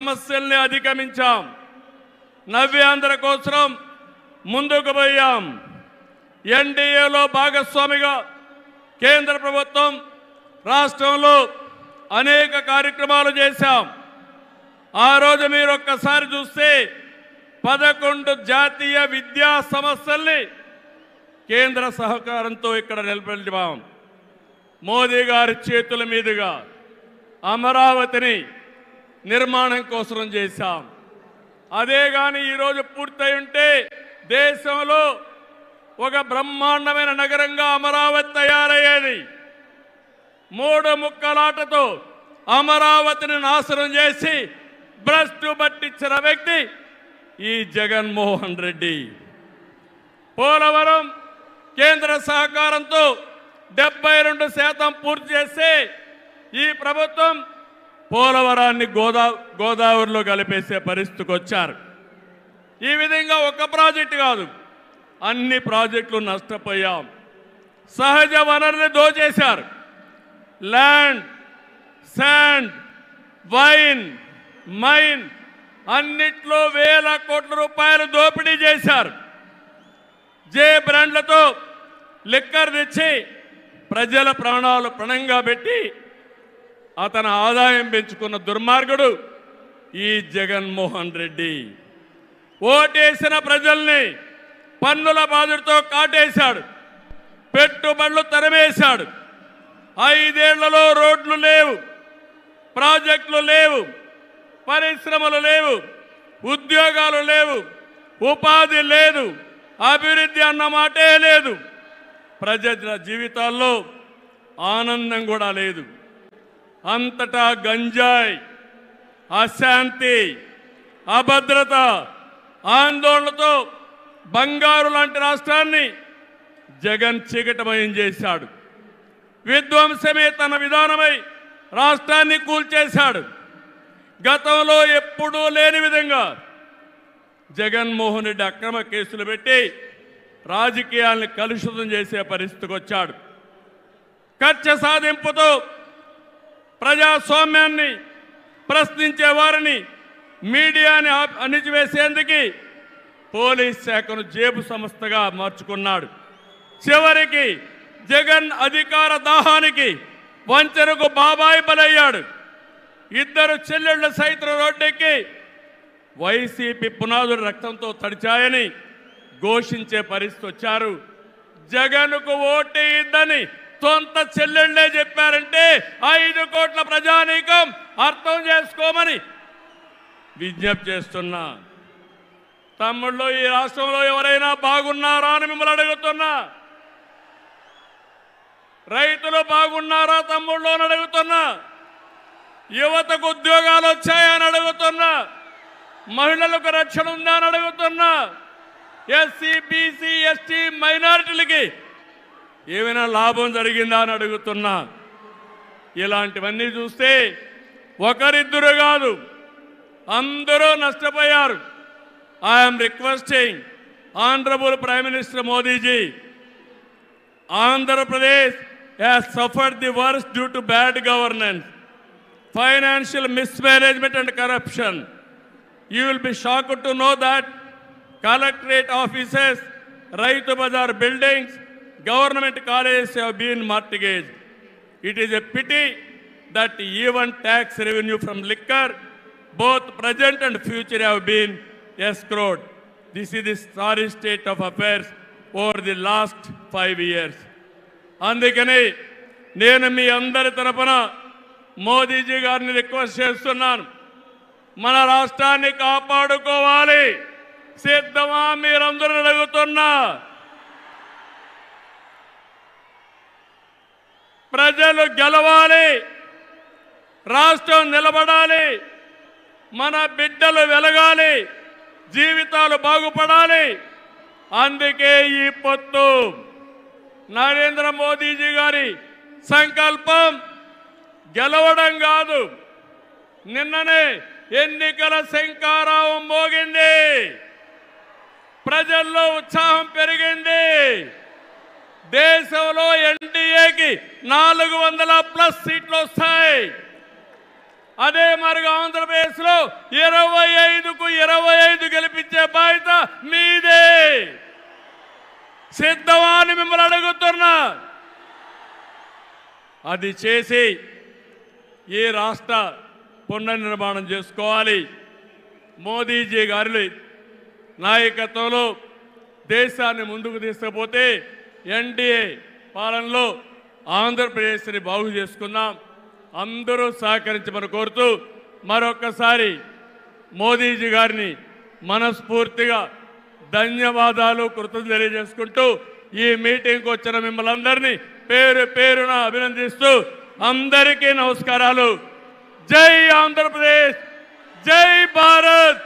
సమస్యల్ని అధిగమించాం. నవ్యాంధ్ర కోసం ముందుకు పోయాం. ఎన్డీఏలో భాగస్వామిగా కేంద్ర ప్రభుత్వం రాష్ట్రంలో అనేక కార్యక్రమాలు చేశాం. ఆ రోజు మీరు ఒక్కసారి చూస్తే 11 జాతీయ విద్యా సమస్యల్ని కేంద్ర సహకారంతో ఇక్కడ నిలబెట్టాం. మోదీ గారి చేతుల మీదుగా అమరావతిని నిర్మాణం కోసం చేశాం. అదే కానీ ఈరోజు పూర్తయి ఉంటే దేశంలో ఒక బ్రహ్మాండమైన నగరంగా అమరావతి తయారయ్యేది. 3 ముక్కలాటతో అమరావతిని నాశనం చేసి భ్రష్టు పట్టించిన వ్యక్తి ఈ జగన్మోహన్ రెడ్డి. పోలవరం కేంద్ర సహకారంతో 72% పూర్తి చేస్తే ఈ ప్రభుత్వం పోలవరాన్ని గోదావరిలో కలిపేసే పరిస్థితికి వచ్చారు. ఈ విధంగా ఒక ప్రాజెక్టు కాదు, అన్ని ప్రాజెక్టులు నష్టపోయాం. సహజ వనరులు దోచేశారు. ల్యాండ్, శాండ్, వైన్, మైన్ అన్నిట్లో వేల కోట్ల రూపాయలు దోపిడీ చేశారు. జే బ్రాండ్లతో లిక్కర్ తెచ్చి ప్రజల ప్రాణాలు పణంగా పెట్టి అతను ఆదాయం పెంచుకున్న దుర్మార్గుడు ఈ జగన్మోహన్ రెడ్డి. ఓటేసిన ప్రజల్ని పన్నుల బాధతో కాటేశాడు. పెట్టుబడులు తరిమేశాడు. 5 ఏళ్లలో రోడ్లు లేవు, ప్రాజెక్టులు లేవు, పరిశ్రమలు లేవు, ఉద్యోగాలు లేవు, ఉపాధి లేదు, అభివృద్ధి అన్న మాటే లేదు. ప్రజల జీవితాల్లో ఆనందం కూడా లేదు. అంతటా గంజాయి, అశాంతి, అభద్రత, ఆందోళనతో బంగారు లాంటి రాష్ట్రాన్ని జగన్ చీకటమయం చేశాడు. విధ్వంసమే తన విధానమై రాష్ట్రాన్ని కూల్చేశాడు. గతంలో ఎప్పుడూ లేని విధంగా జగన్మోహన్ రెడ్డి అక్రమ కేసులు పెట్టి రాజకీయాల్ని కలుషితం చేసే పరిస్థితికి వచ్చాడు. కక్ష సాధింపుతో ప్రజాస్వామ్యాన్ని ప్రశ్నించే వారిని, మీడియాని అణిచివేసేందుకు పోలీస్ శాఖను జేబు సంస్థగా మార్చుకున్నాడు. చివరికి జగన్ అధికార దాహానికి వంచనకు బాబాయి బలయ్యాడు. 2 చెల్లెళ్ల సైతం రోడ్డెక్కి వైసీపీ పునాదులు రక్తంతో తడిచాయని ఘోషించే పరిస్థితి వచ్చారు. జగన్కు ఓటేయద్దని సొంత చెల్లెళ్లే చెప్పారంటే 5 కోట్ల ప్రజానీకం అర్థం చేసుకోమని విజ్ఞప్తి చేస్తున్నా. తమ్ముళ్ళు, ఈ రాష్ట్రంలో ఎవరైనా బాగున్నారా అని మిమ్మల్ని అడుగుతున్నా. రైతులు బాగున్నారా తమ్ముళ్ళు అని అడుగుతున్నా. యువతకు ఉద్యోగాలు వచ్చాయని అడుగుతున్నా. మహిళలకు రక్షణ ఉందా అని అడుగుతున్నా. ఎస్సీ, బీసీ, ఎస్టీ మైనారిటీలకి ఏమైనా లాభం జరిగిందా అని అడుగుతున్నా. ఇలాంటివన్నీ చూస్తే ఒకరిద్దరు కాదు, అందరూ నష్టపోయారు. I'm requesting honourable prime minister Modiji, Andhra has suffered the worst due to bad governance, financial mismanagement and corruption. You will be shocked to know that collectorate offices, Raitu Bazar buildings, government colleges have been mortgaged. It is a pity that even tax revenue from liquor, both present and future, have been escrowed. This is the sorry state of affairs over the last 5 years. అందుకని నేను మీ అందరి తరపున మోదీజీ గారిని request చేస్తున్నాను. మన రాష్ట్రాన్ని కాపాడుకోవాలి. సిద్ధమా మీరందరూ అడుగుతున్నా. ప్రజలు గెలవాలి, రాష్ట్రం నిలబడాలి, మన బిడ్డలు వెలగాలి, జీవితాలు బాగుపడాలి. అందుకే ఈ పొత్తు. నరేంద్ర మోదీజీ గారి సంకల్పం గెలవడం కాదు. నిన్ననే ఎన్నికల శంఖారావం మోగింది. ప్రజల్లో ఉత్సాహం పెరిగింది. దేశంలో ఎన్డీఏకి 400+ సీట్లు వస్తాయి. అదే మరిగా ఆంధ్రప్రదేశ్లో 25కు 25 గెలిపించే బాధ్యత మీదే. సిద్ధమా అని మిమ్మల్ని అడుగుతున్నా. అది చేసి ఈ రాష్ట్ర పునర్నిర్మాణం చేసుకోవాలి. మోదీజీ గారి నాయకత్వంలో దేశాన్ని ముందుకు తీసుకుపోతే ఎన్డీఏ పాలనలో ఆంధ్రప్రదేశ్ని బాగు చేసుకుందాం. అందరూ సహకరించమని కోరుతూ మరొక్కసారి మోదీజీ గారిని మనస్ఫూర్తిగా ధన్యవాదాలు కృతజ్ఞతలు తెలియజేసుకుంటూ ఈ మీటింగ్కి వచ్చిన మిమ్మల్ని అందరినీ పేరు పేరున అభినందిస్తూ అందరికీ నమస్కారాలు. జై ఆంధ్రప్రదేశ్, జై భారత్.